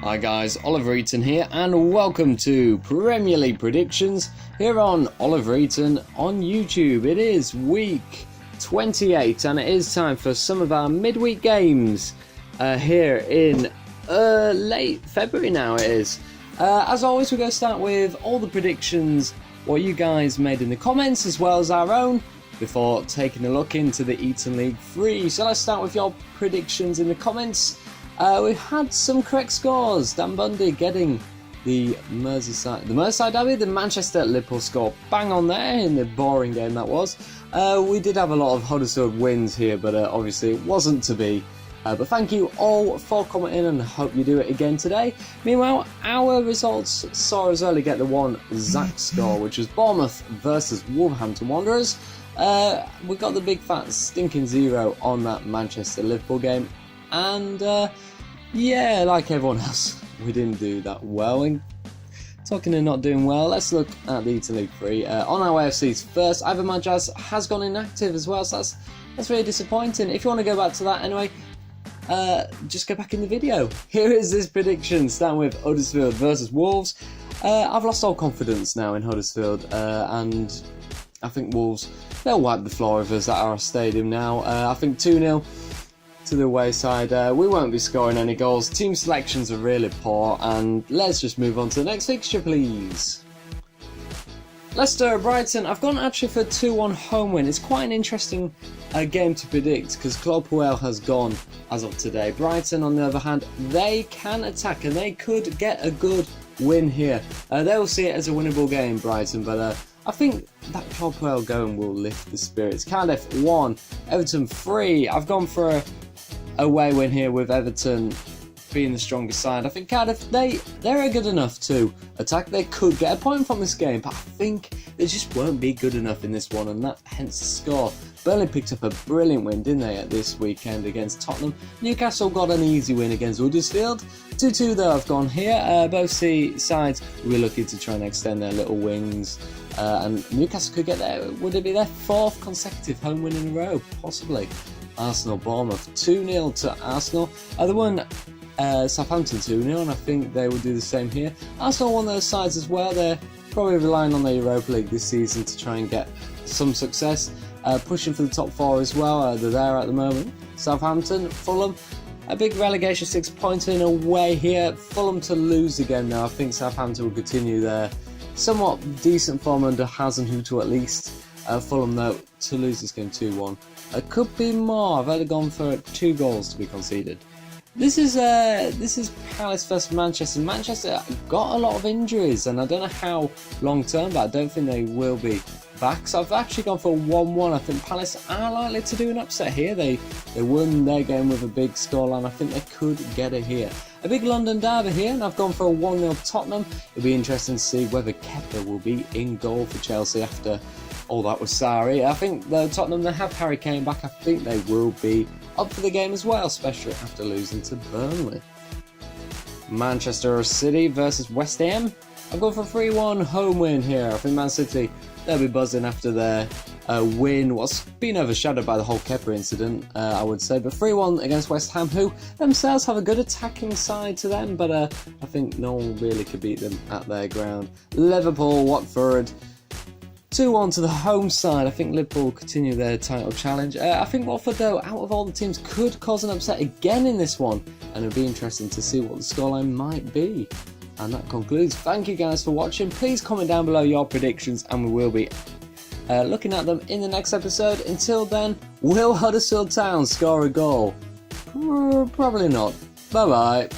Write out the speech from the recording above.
Hi guys, Oliver Eaton here and welcome to Premier League Predictions here on Oliver Eaton on YouTube. It is week 28 and it is time for some of our midweek games here in late February now it is. As always, we're going to start with all the predictions what you guys made in the comments as well as our own before taking a look into the Eaton League 3. So let's start with your predictions in the comments. We've had some correct scores. Dan Bundy getting the Merseyside derby, the Manchester-Liverpool score bang on there in the boring game that was. We did have a lot of Huddersfield wins here, but obviously it wasn't to be. But thank you all for commenting and hope you do it again today. Meanwhile, our results saw us only get the one Zach score, which was Bournemouth versus Wolverhampton Wanderers. We got the big fat stinking 0 on that Manchester-Liverpool game. And yeah, like everyone else, we didn't do that well. And talking of not doing well, let's look at the Eaton League 3. On our AFC's first, Ivan Majaz has gone inactive as well, so that's really disappointing. If you want to go back to that anyway, just go back in the video. Here is this prediction, starting with Huddersfield versus Wolves. I've lost all confidence now in Huddersfield, and I think Wolves, they'll wipe the floor with us at our stadium now. I think 2-0. To the away side. We won't be scoring any goals. Team selections are really poor, and let's just move on to the next fixture, please. Leicester Brighton. I've gone actually for a 2-1 home win. It's quite an interesting game to predict because Claude Puel has gone as of today. Brighton, on the other hand, they can attack and they could get a good win here. They will see it as a winnable game, Brighton, but I think that Claude Puel going will lift the spirits. Cardiff 1, Everton 3. I've gone for a away win here with Everton being the strongest side. I think Cardiff, they're good enough to attack. They could get a point from this game, but I think they just won't be good enough in this one, and that hence the score. Burnley picked up a brilliant win, didn't they, at this weekend against Tottenham. Newcastle got an easy win against Huddersfield. 2-2 though I've gone here. Both sides will be looking to try and extend their little wings. And Newcastle could get there. Would it be their 4th consecutive home win in a row? Possibly. Arsenal Bournemouth 2-0 to Arsenal. They won Southampton 2-0, and I think they will do the same here. Arsenal won those sides as well. They're probably relying on their Europa League this season to try and get some success. Pushing for the top 4 as well. They're there at the moment. Southampton, Fulham, a big relegation 6-pointer in a way here. Fulham to lose again now. I think Southampton will continue their somewhat decent form under Hasenhüttl at least. Fulham though to lose this game 2-1. Could be more. I've only gone for 2 goals to be conceded. This is Palace versus Manchester. Manchester got a lot of injuries, and I don't know how long term, but I don't think they will be back. So I've actually gone for 1-1. I think Palace are likely to do an upset here. They won their game with a big scoreline. I think they could get it here. A big London derby here, and I've gone for a 1-0 Tottenham. It'll be interesting to see whether Kepa will be in goal for Chelsea after all that was sorry. I think though Tottenham, they have Harry Kane back. I think they will be up for the game as well, especially after losing to Burnley. Manchester City versus West Ham. I've gone for a 3-1 home win here. I think Man City, they'll be buzzing after their win. What's been overshadowed by the whole Kepa incident, I would say. But 3-1 against West Ham, who themselves have a good attacking side to them, but I think no one really could beat them at their ground. Liverpool, Watford. 2-1 to the home side. I think Liverpool continue their title challenge. I think Watford, though, out of all the teams, could cause an upset again in this one. And it'll be interesting to see what the scoreline might be. And that concludes. Thank you guys for watching. Please comment down below your predictions and we will be looking at them in the next episode. Until then, will Huddersfield Town score a goal? Probably not. Bye-bye.